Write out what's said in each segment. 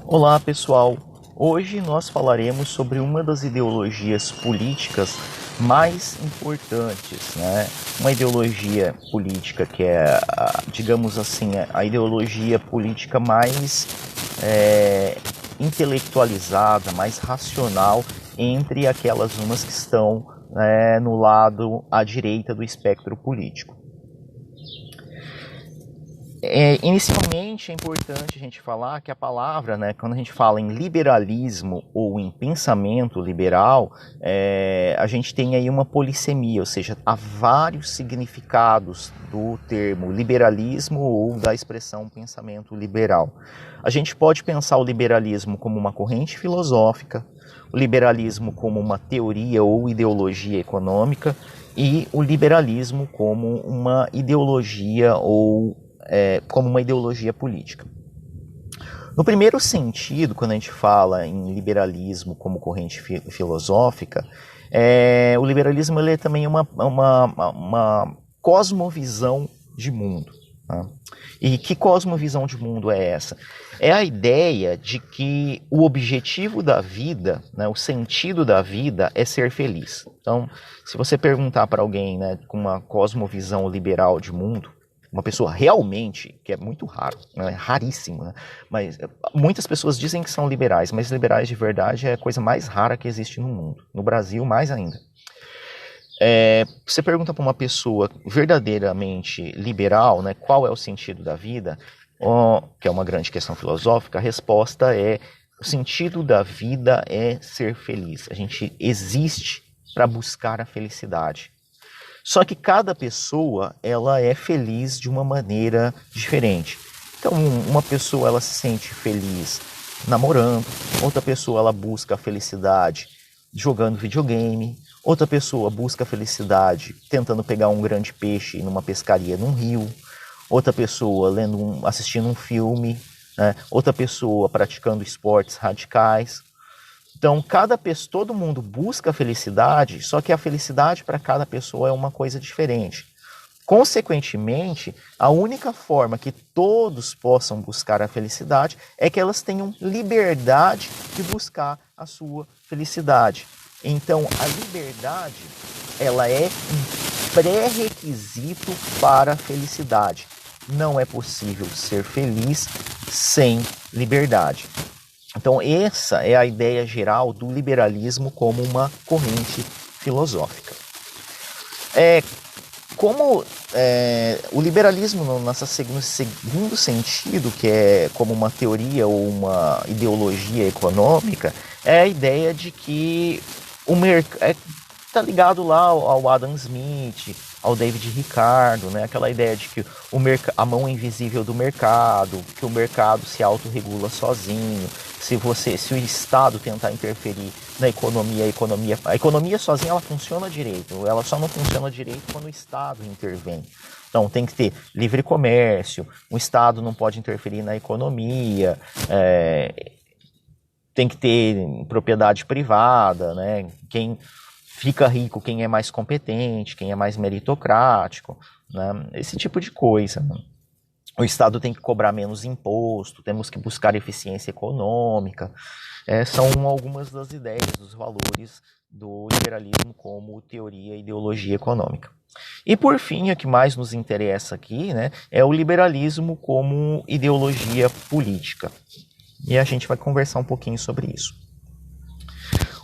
Olá pessoal, hoje nós falaremos sobre uma das ideologias políticas mais importantes, né? Uma ideologia política que é, digamos assim, a ideologia política mais intelectualizada, mais racional entre aquelas umas que estão no lado à direita do espectro político. Inicialmente é importante a gente falar que a palavra, né, quando a gente fala em liberalismo ou em pensamento liberal, a gente tem aí uma polissemia, ou seja, há vários significados do termo liberalismo ou da expressão pensamento liberal. A gente pode pensar o liberalismo como uma corrente filosófica, o liberalismo como uma teoria ou ideologia econômica e o liberalismo como uma ideologia ou como uma ideologia política. No primeiro sentido, quando a gente fala em liberalismo como corrente filosófica, o liberalismo ele é também uma cosmovisão de mundo. Tá? E que cosmovisão de mundo é essa? É a ideia de que o objetivo da vida, né, o sentido da vida é ser feliz. Então, se você perguntar para alguém, né, com uma cosmovisão liberal de mundo, uma pessoa realmente, que é muito raro, né, raríssimo, né, mas muitas pessoas dizem que são liberais, mas liberais de verdade é a coisa mais rara que existe no mundo, no Brasil mais ainda. Você pergunta para uma pessoa verdadeiramente liberal, né, qual é o sentido da vida, que é uma grande questão filosófica, a resposta é: o sentido da vida é ser feliz. A gente existe para buscar a felicidade. Só que cada pessoa ela é feliz de uma maneira diferente. Então, uma pessoa ela se sente feliz namorando, outra pessoa ela busca a felicidade jogando videogame, outra pessoa busca a felicidade tentando pegar um grande peixe numa pescaria num rio, outra pessoa assistindo um filme, né? Outra pessoa praticando esportes radicais. Então, todo mundo busca a felicidade, só que a felicidade para cada pessoa é uma coisa diferente. Consequentemente, a única forma que todos possam buscar a felicidade é que elas tenham liberdade de buscar a sua felicidade. Então, a liberdade, ela é um pré-requisito para a felicidade. Não é possível ser feliz sem liberdade. Então, essa é a ideia geral do liberalismo como uma corrente filosófica. O liberalismo, nesse segundo sentido, que é como uma teoria ou uma ideologia econômica, é a ideia de que o mercado está ligado lá ao Adam Smith, ao David Ricardo, né? Aquela ideia de que a mão invisível do mercado, que o mercado se autorregula sozinho. Se o Estado tentar interferir na economia, a economia sozinha ela funciona direito, ela só não funciona direito quando o Estado intervém. Então tem que ter livre comércio, o Estado não pode interferir na economia, tem que ter propriedade privada, né? Quem fica rico, quem é mais competente, quem é mais meritocrático, né? Esse tipo de coisa. Né? O Estado tem que cobrar menos imposto, temos que buscar eficiência econômica. São algumas das ideias, dos valores do liberalismo como teoria e ideologia econômica. E por fim, o que mais nos interessa aqui, né, é o liberalismo como ideologia política. E a gente vai conversar um pouquinho sobre isso.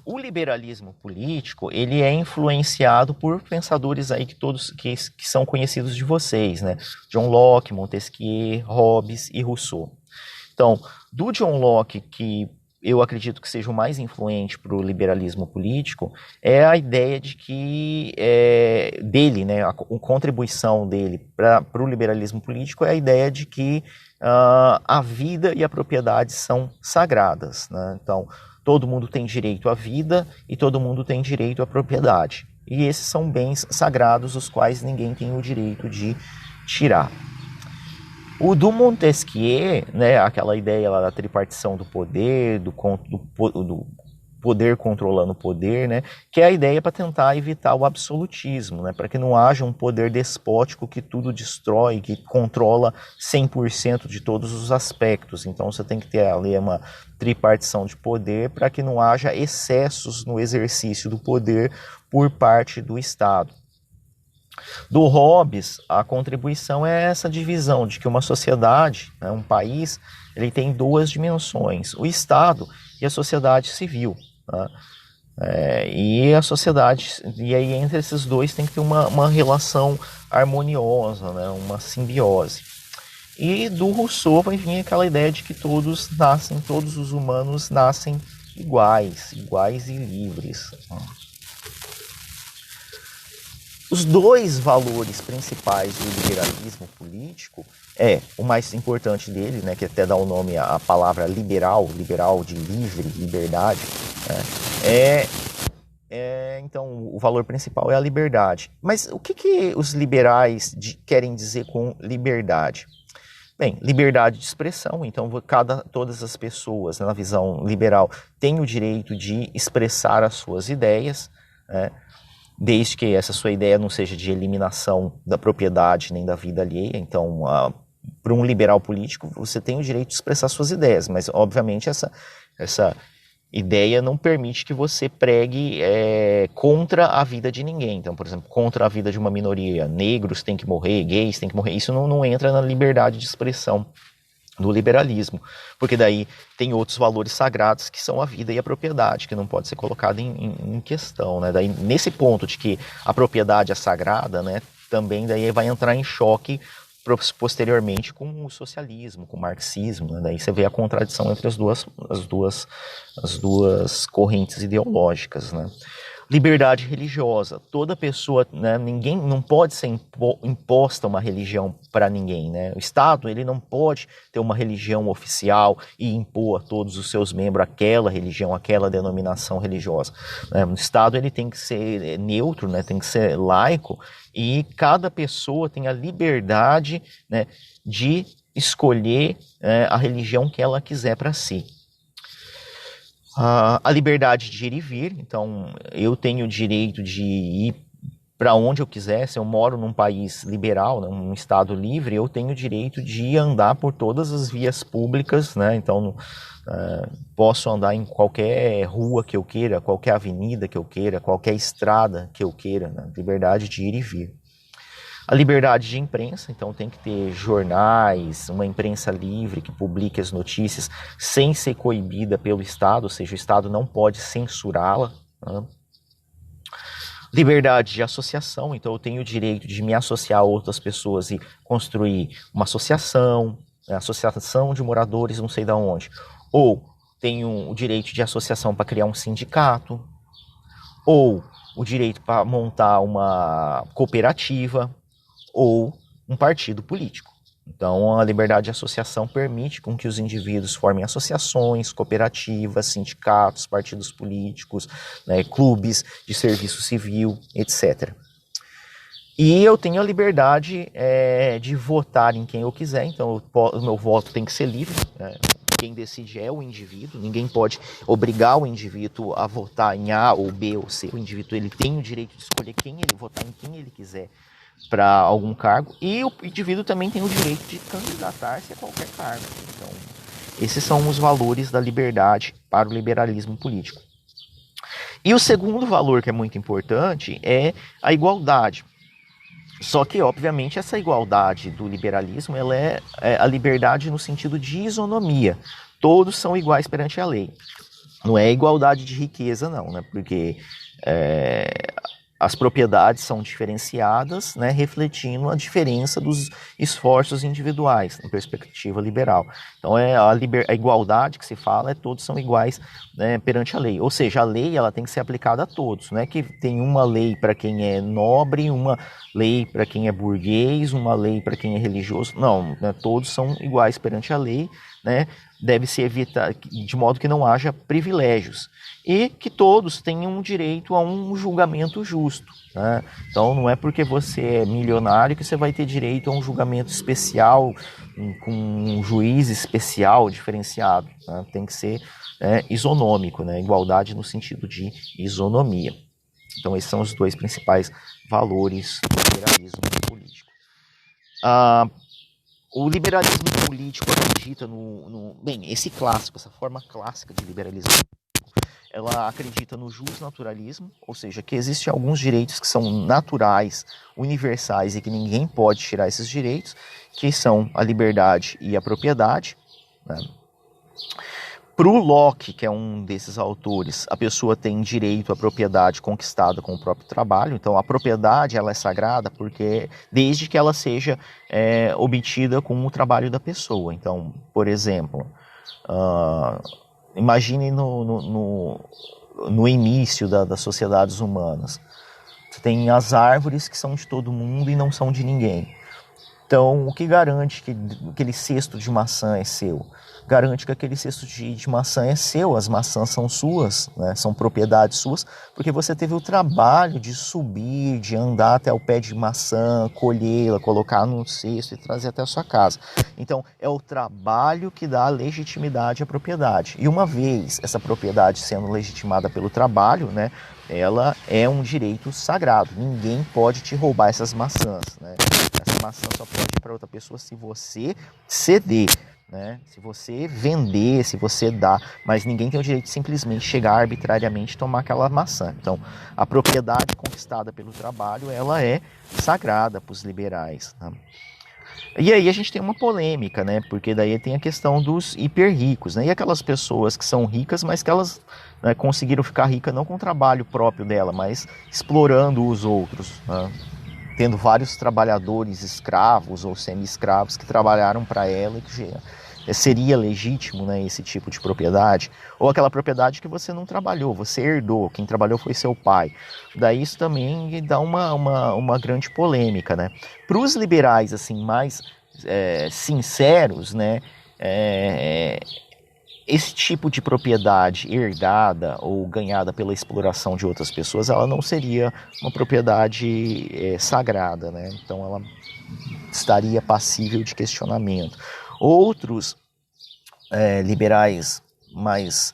O liberalismo político, ele é influenciado por pensadores aí que são conhecidos de vocês, né? John Locke, Montesquieu, Hobbes e Rousseau. Então, do John Locke, que eu acredito que seja o mais influente para o liberalismo político, é a ideia de que dele, né, a contribuição dele para o liberalismo político é a ideia de que a vida e a propriedade são sagradas, né? Então, todo mundo tem direito à vida e todo mundo tem direito à propriedade. E esses são bens sagrados, os quais ninguém tem o direito de tirar. O do Montesquieu, né, aquela ideia lá da tripartição do poder, poder controlando o poder, né, que é a ideia para tentar evitar o absolutismo, né, para que não haja um poder despótico que tudo destrói, que controla 100% de todos os aspectos. Então você tem que ter ali uma tripartição de poder para que não haja excessos no exercício do poder por parte do Estado. Do Hobbes, a contribuição é essa divisão de que uma sociedade, né, um país, ele tem duas dimensões, o Estado e a sociedade civil. Tá? E a sociedade, e aí entre esses dois tem que ter uma relação harmoniosa, né, uma simbiose. E do Rousseau vai vir aquela ideia de que todos os humanos nascem iguais e livres. Os dois valores principais do liberalismo político o mais importante dele, né, que até dá o nome à palavra liberal de livre, liberdade, né, então o valor principal é a liberdade. Mas o que os liberais querem dizer com liberdade? Bem, liberdade de expressão, então todas as pessoas, na visão liberal, têm o direito de expressar as suas ideias, né, desde que essa sua ideia não seja de eliminação da propriedade nem da vida alheia. Então, para um liberal político, você tem o direito de expressar suas ideias, mas, obviamente, essa ideia não permite que você pregue contra a vida de ninguém. Então, por exemplo, contra a vida de uma minoria, negros têm que morrer, gays têm que morrer, isso não entra na liberdade de expressão do liberalismo, porque daí tem outros valores sagrados que são a vida e a propriedade, que não pode ser colocado em questão, né? Daí, nesse ponto de que a propriedade é sagrada, né, também daí vai entrar em choque posteriormente com o socialismo, com o marxismo, né? Daí você vê a contradição entre as duas correntes ideológicas, né? Liberdade religiosa. Toda pessoa, né, ninguém não pode ser imposta uma religião para ninguém, né? O Estado, ele não pode ter uma religião oficial e impor a todos os seus membros aquela religião, aquela denominação religiosa, né? O Estado, ele tem que ser neutro, né, tem que ser laico, e cada pessoa tem a liberdade, né, de escolher a religião que ela quiser para si. A liberdade de ir e vir, então eu tenho o direito de ir para onde eu quiser. Se eu moro num país liberal, né, num estado livre, eu tenho o direito de andar por todas as vias públicas, né? Então posso andar em qualquer rua que eu queira, qualquer avenida que eu queira, qualquer estrada que eu queira, né? Liberdade de ir e vir. A liberdade de imprensa, então tem que ter jornais, uma imprensa livre que publique as notícias sem ser coibida pelo Estado, ou seja, o Estado não pode censurá-la, né? Liberdade de associação, então eu tenho o direito de me associar a outras pessoas e construir uma associação, né, associação de moradores não sei de onde, ou tenho o direito de associação para criar um sindicato, ou o direito para montar uma cooperativa, ou um partido político. Então, a liberdade de associação permite com que os indivíduos formem associações, cooperativas, sindicatos, partidos políticos, né, clubes de serviço civil, etc. E eu tenho a liberdade de votar em quem eu quiser, então o meu voto tem que ser livre, né? Quem decide é o indivíduo, ninguém pode obrigar o indivíduo a votar em A ou B ou C. O indivíduo, ele tem o direito de escolher votar em quem ele quiser para algum cargo, e o indivíduo também tem o direito de candidatar-se a qualquer cargo. Então, esses são os valores da liberdade para o liberalismo político. E o segundo valor que é muito importante é a igualdade. Só que, obviamente, essa igualdade do liberalismo, ela é a liberdade no sentido de isonomia. Todos são iguais perante a lei. Não é igualdade de riqueza, não, né? Porque as propriedades são diferenciadas, né, refletindo a diferença dos esforços individuais, na perspectiva liberal. Então, a igualdade que se fala, todos são iguais, né, perante a lei. Ou seja, a lei ela tem que ser aplicada a todos. Não é que tem uma lei para quem é nobre, uma lei para quem é burguês, uma lei para quem é religioso. Não, né, todos são iguais perante a lei, né, deve se evitar, de modo que não haja privilégios e que todos tenham direito a um julgamento justo, né? Então não é porque você é milionário que você vai ter direito a um julgamento especial, com um juiz especial, diferenciado, né? Tem que ser isonômico, né? Igualdade no sentido de isonomia. Então esses são os dois principais valores do liberalismo político. O liberalismo político acredita bem, esse clássico, essa forma clássica de liberalismo, ela acredita no justnaturalismo, ou seja, que existem alguns direitos que são naturais, universais e que ninguém pode tirar esses direitos, que são a liberdade e a propriedade, né? Para o Locke, que é um desses autores, a pessoa tem direito à propriedade conquistada com o próprio trabalho. Então, a propriedade ela é sagrada porque desde que ela seja obtida com o trabalho da pessoa. Então, por exemplo, imagine no início das sociedades humanas. Você tem as árvores que são de todo mundo e não são de ninguém. Então, o que garante que aquele cesto de maçã é seu? Garante que aquele cesto de maçã é seu, as maçãs são suas, né? São propriedades suas, porque você teve o trabalho de subir, de andar até o pé de maçã, colhê-la, colocar no cesto e trazer até a sua casa. Então, é o trabalho que dá legitimidade à propriedade. E uma vez essa propriedade sendo legitimada pelo trabalho, né, ela é um direito sagrado. Ninguém pode te roubar essas maçãs, né? Essa maçã só pode ir para outra pessoa se você ceder, né? Se você vender, se você dar, mas ninguém tem o direito de simplesmente chegar arbitrariamente e tomar aquela maçã. Então, a propriedade conquistada pelo trabalho, ela é sagrada para os liberais, né? E aí a gente tem uma polêmica, né? Porque daí tem a questão dos hiper ricos, né? E aquelas pessoas que são ricas, mas que elas, né, conseguiram ficar ricas não com o trabalho próprio dela, mas explorando os outros, né? Tendo vários trabalhadores escravos ou semi-escravos que trabalharam para ela e que seria legítimo, né, esse tipo de propriedade, ou aquela propriedade que você não trabalhou, você herdou, quem trabalhou foi seu pai. Daí isso também dá uma grande polêmica, né? Para os liberais assim mais sinceros, né, esse tipo de propriedade herdada ou ganhada pela exploração de outras pessoas, ela não seria uma propriedade sagrada, né? Então ela estaria passível de questionamento. Outros liberais mais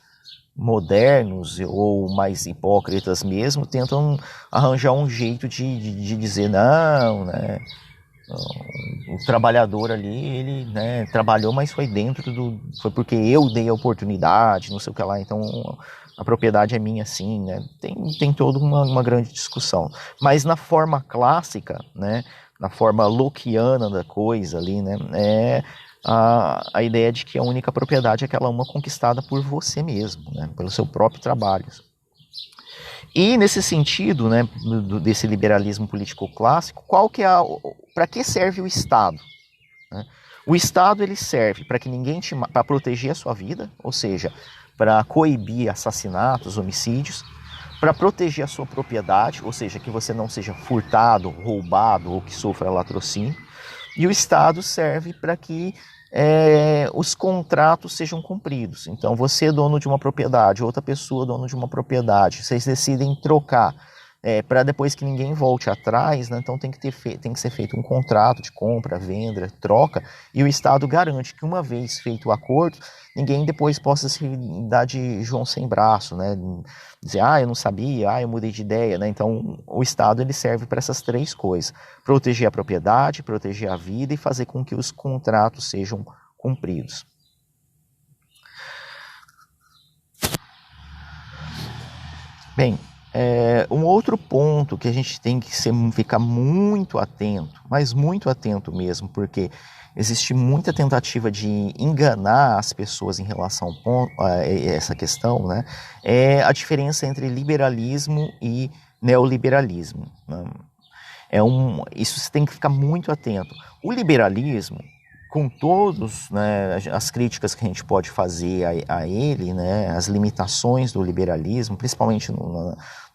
modernos ou mais hipócritas mesmo tentam arranjar um jeito de dizer não, né? O trabalhador ali, ele, né, trabalhou, mas foi foi porque eu dei a oportunidade, não sei o que lá, então a propriedade é minha sim, né? Tem toda uma grande discussão. Mas na forma clássica, né, na forma lockeana da coisa ali, né, a ideia de que a única propriedade é aquela uma conquistada por você mesmo, né, pelo seu próprio trabalho. E nesse sentido, né, desse liberalismo político clássico, para que serve o Estado? Né? O Estado ele serve para que para proteger a sua vida, ou seja, para coibir assassinatos, homicídios, para proteger a sua propriedade, ou seja, que você não seja furtado, roubado ou que sofra latrocínio. E o Estado serve para que os contratos sejam cumpridos. Então, você é dono de uma propriedade, outra pessoa é dono de uma propriedade, vocês decidem trocar, para depois que ninguém volte atrás, né? Então tem que ser feito um contrato de compra, venda, troca, e o Estado garante que uma vez feito o acordo, ninguém depois possa se dar de João sem braço, né? Dizer, eu não sabia, eu mudei de ideia, né? Então o Estado ele serve para essas três coisas: proteger a propriedade, proteger a vida e fazer com que os contratos sejam cumpridos. Bem, um outro ponto que a gente tem que ficar muito atento, mas muito atento mesmo, porque existe muita tentativa de enganar as pessoas em relação a essa questão, né? É a diferença entre liberalismo e neoliberalismo, né? Isso você tem que ficar muito atento. O liberalismo, com todas, né, as críticas que a gente pode fazer a ele, né, as limitações do liberalismo, principalmente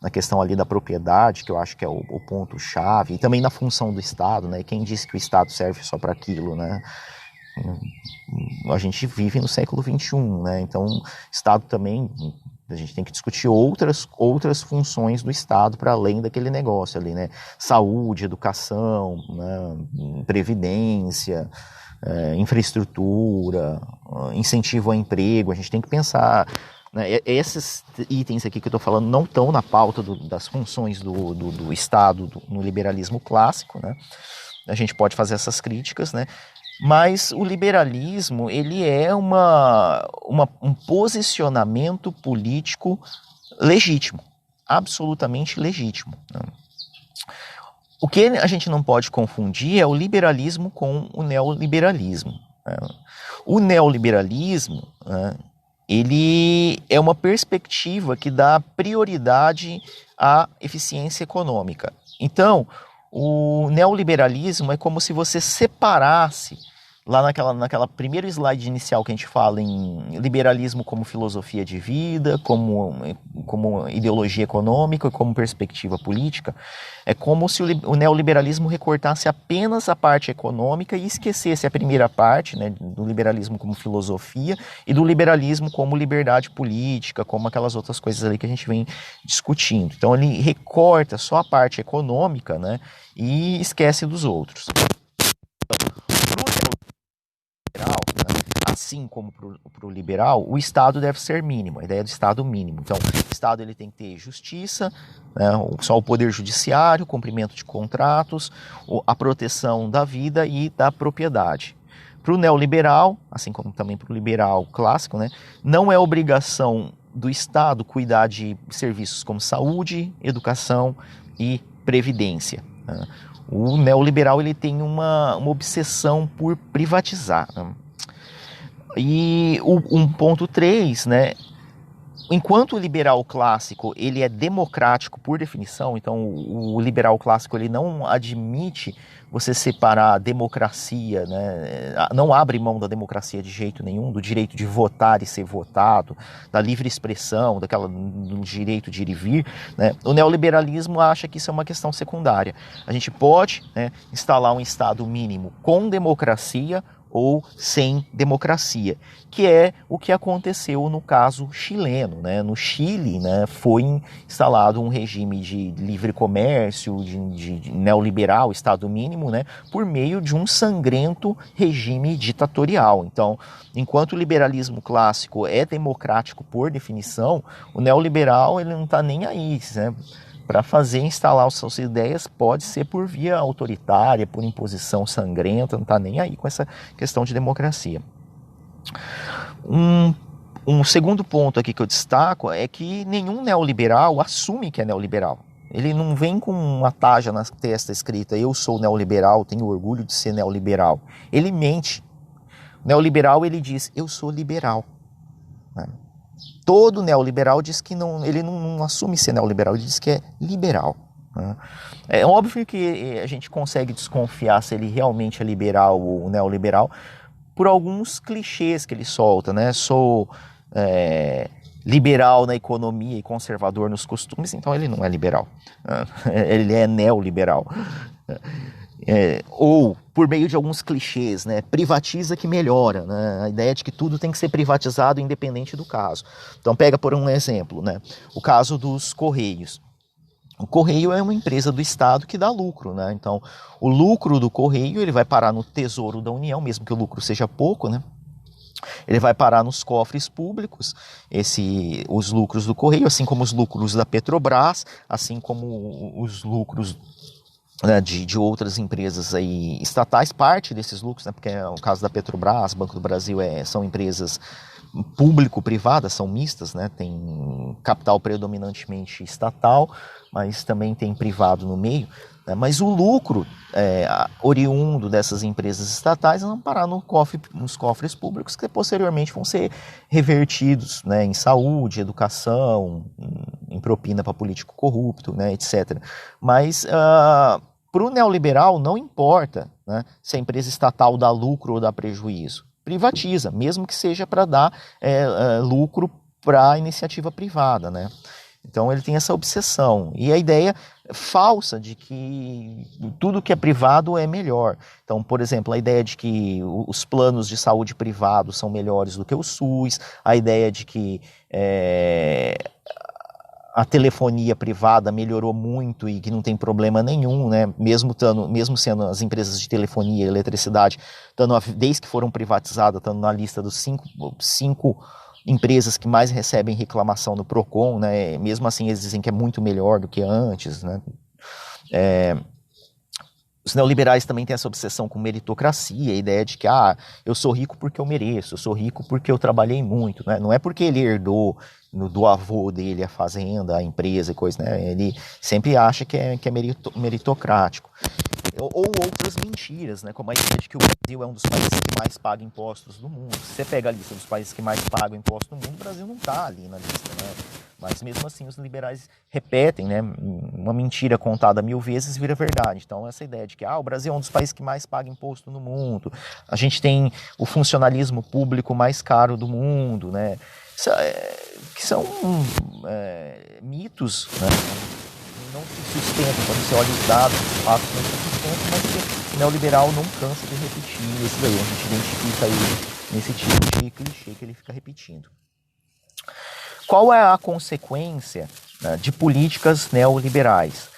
na questão ali da propriedade, que eu acho que é o ponto-chave, e também na função do Estado, né, quem disse que o Estado serve só para aquilo, né? A gente vive no século XXI, né? Então, o Estado também, a gente tem que discutir outras funções do Estado para além daquele negócio ali, né? Saúde, educação, né? Previdência, infraestrutura, incentivo ao emprego. A gente tem que pensar, né? Esses itens aqui que eu estou falando não estão na pauta das funções do Estado no liberalismo clássico, né? A gente pode fazer essas críticas, né? Mas o liberalismo, ele é um posicionamento político legítimo, absolutamente legítimo, né? O que a gente não pode confundir é o liberalismo com o neoliberalismo, né? O neoliberalismo, né, ele é uma perspectiva que dá prioridade à eficiência econômica. Então, o neoliberalismo é como se você separasse, lá naquela primeiro slide inicial que a gente fala em liberalismo como filosofia de vida, como ideologia econômica, como perspectiva política, é como se o neoliberalismo recortasse apenas a parte econômica e esquecesse a primeira parte, né, do liberalismo como filosofia e do liberalismo como liberdade política, como aquelas outras coisas ali que a gente vem discutindo. Então ele recorta só a parte econômica, né, e esquece dos outros. Assim como para o liberal, o Estado deve ser mínimo, a ideia do Estado mínimo. Então, o Estado ele tem que ter justiça, né, só o poder judiciário, cumprimento de contratos, a proteção da vida e da propriedade. Para o neoliberal, assim como também para o liberal clássico, né, não é obrigação do Estado cuidar de serviços como saúde, educação e previdência, né. O neoliberal ele tem uma obsessão por privatizar, né. E o 1.3, né, enquanto o liberal clássico ele é democrático por definição, então o liberal clássico ele não admite você separar a democracia, né, não abre mão da democracia de jeito nenhum, do direito de votar e ser votado, da livre expressão, do direito de ir e vir, né, o neoliberalismo acha que isso é uma questão secundária. A gente pode, né, instalar um Estado mínimo com democracia ou sem democracia, que é o que aconteceu no caso chileno, né? No Chile, né, foi instalado um regime de livre comércio, de neoliberal, Estado mínimo, né, por meio de um sangrento regime ditatorial. Então, enquanto o liberalismo clássico é democrático por definição, o neoliberal ele não está nem aí, né? Para instalar as suas ideias pode ser por via autoritária, por imposição sangrenta, não está nem aí com essa questão de democracia. Um segundo ponto aqui que eu destaco é que nenhum neoliberal assume que é neoliberal. Ele não vem com uma taja na testa escrita eu sou neoliberal, tenho orgulho de ser neoliberal. Ele mente. O neoliberal ele diz eu sou liberal, né? Todo neoliberal diz que ele não assume ser neoliberal, ele diz que é liberal, né? É óbvio que a gente consegue desconfiar se ele realmente é liberal ou neoliberal por alguns clichês que ele solta, né? Sou liberal na economia e conservador nos costumes, então ele não é liberal, ele é neoliberal. Ou por meio de alguns clichês, né? Privatiza que melhora, né? A ideia de que tudo tem que ser privatizado independente do caso. Então pega por um exemplo, né? O caso dos Correios. O Correio é uma empresa do Estado que dá lucro, né? Então o lucro do Correio ele vai parar no Tesouro da União, mesmo que o lucro seja pouco, né? Ele vai parar nos cofres públicos, os lucros do Correio, assim como os lucros da Petrobras, assim como os lucros, né, de outras empresas aí estatais, parte desses lucros, né, porque é o caso da Petrobras, Banco do Brasil, são empresas público-privadas, são mistas, né, tem capital predominantemente estatal, mas também tem privado no meio, né, mas o lucro oriundo dessas empresas estatais vão parar nos cofres públicos, que posteriormente vão ser revertidos, né, em saúde, educação, em propina para político corrupto, né, etc. Mas para o neoliberal não importa, né, se a empresa estatal dá lucro ou dá prejuízo. Privatiza, mesmo que seja para dar lucro para a iniciativa privada, né? Então ele tem essa obsessão. E a ideia, falsa de que tudo que é privado é melhor. Então, por exemplo, a ideia de que os planos de saúde privados são melhores do que o SUS, a ideia de que a telefonia privada melhorou muito e que não tem problema nenhum, né? Mesmo sendo as empresas de telefonia e eletricidade, desde que foram privatizadas, estando na lista dos cinco empresas que mais recebem reclamação no Procon, né? Mesmo assim eles dizem que é muito melhor do que antes, né? Os neoliberais também têm essa obsessão com meritocracia, a ideia de que eu sou rico porque eu mereço, eu sou rico porque eu trabalhei muito, né? Não é porque ele herdou do avô dele a fazenda, a empresa e coisa, né? Ele sempre acha que é meritocrático. Ou outras mentiras, né? Como a ideia de que o Brasil é um dos países que mais paga impostos do mundo. Se você pega a lista dos países que mais pagam impostos do mundo, o Brasil não está ali na lista, né? Mas mesmo assim os liberais repetem, né? Uma mentira contada 1000 vezes vira verdade. Então essa ideia de que o Brasil é um dos países que mais paga imposto no mundo, a gente tem o funcionalismo público mais caro do mundo, né? Que são mitos, né? Não se sustentam quando você olha os dados, os fatos não se sustentam, mas que o neoliberal não cansa de repetir isso daí. A gente identifica aí nesse tipo de clichê que ele fica repetindo. Qual é a consequência, né, de políticas neoliberais?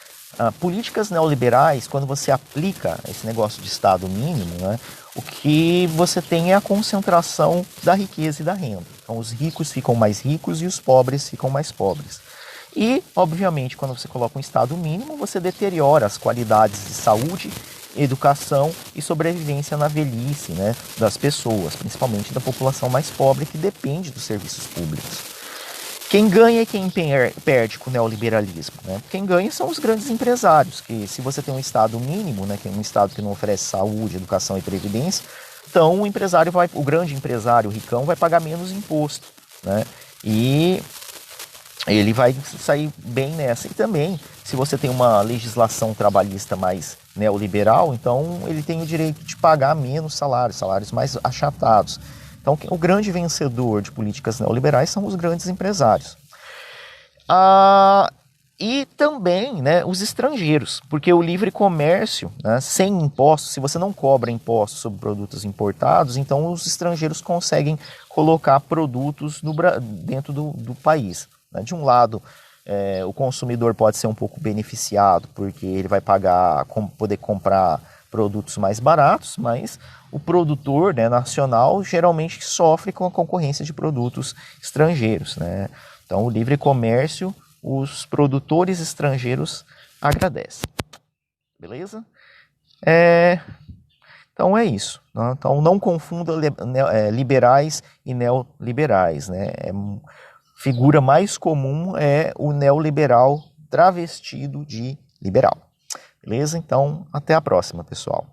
Políticas neoliberais, quando você aplica esse negócio de Estado mínimo, né, o que você tem é a concentração da riqueza e da renda. Então, os ricos ficam mais ricos e os pobres ficam mais pobres. E, obviamente, quando você coloca um Estado mínimo, você deteriora as qualidades de saúde, educação e sobrevivência na velhice, né, das pessoas, principalmente da população mais pobre que depende dos serviços públicos. Quem ganha e quem perde com o neoliberalismo, né? Quem ganha são os grandes empresários, que se você tem um Estado mínimo, né, que é um Estado que não oferece saúde, educação e previdência, então o grande empresário, o ricão, vai pagar menos imposto, né? E ele vai sair bem nessa. E também, se você tem uma legislação trabalhista mais neoliberal, então ele tem o direito de pagar menos salários mais achatados. Então, o grande vencedor de políticas neoliberais são os grandes empresários. E também, né, os estrangeiros, porque o livre comércio, né, sem impostos, se você não cobra impostos sobre produtos importados, então os estrangeiros conseguem colocar produtos dentro do país. Né? De um lado, o consumidor pode ser um pouco beneficiado, porque ele vai poder comprar produtos mais baratos, mas o produtor, né, nacional geralmente sofre com a concorrência de produtos estrangeiros, né? Então, o livre comércio, os produtores estrangeiros agradecem. Beleza? Então é isso. Né? Então não confunda liberais e neoliberais. Né? Figura mais comum é o neoliberal travestido de liberal. Beleza? Então, até a próxima, pessoal.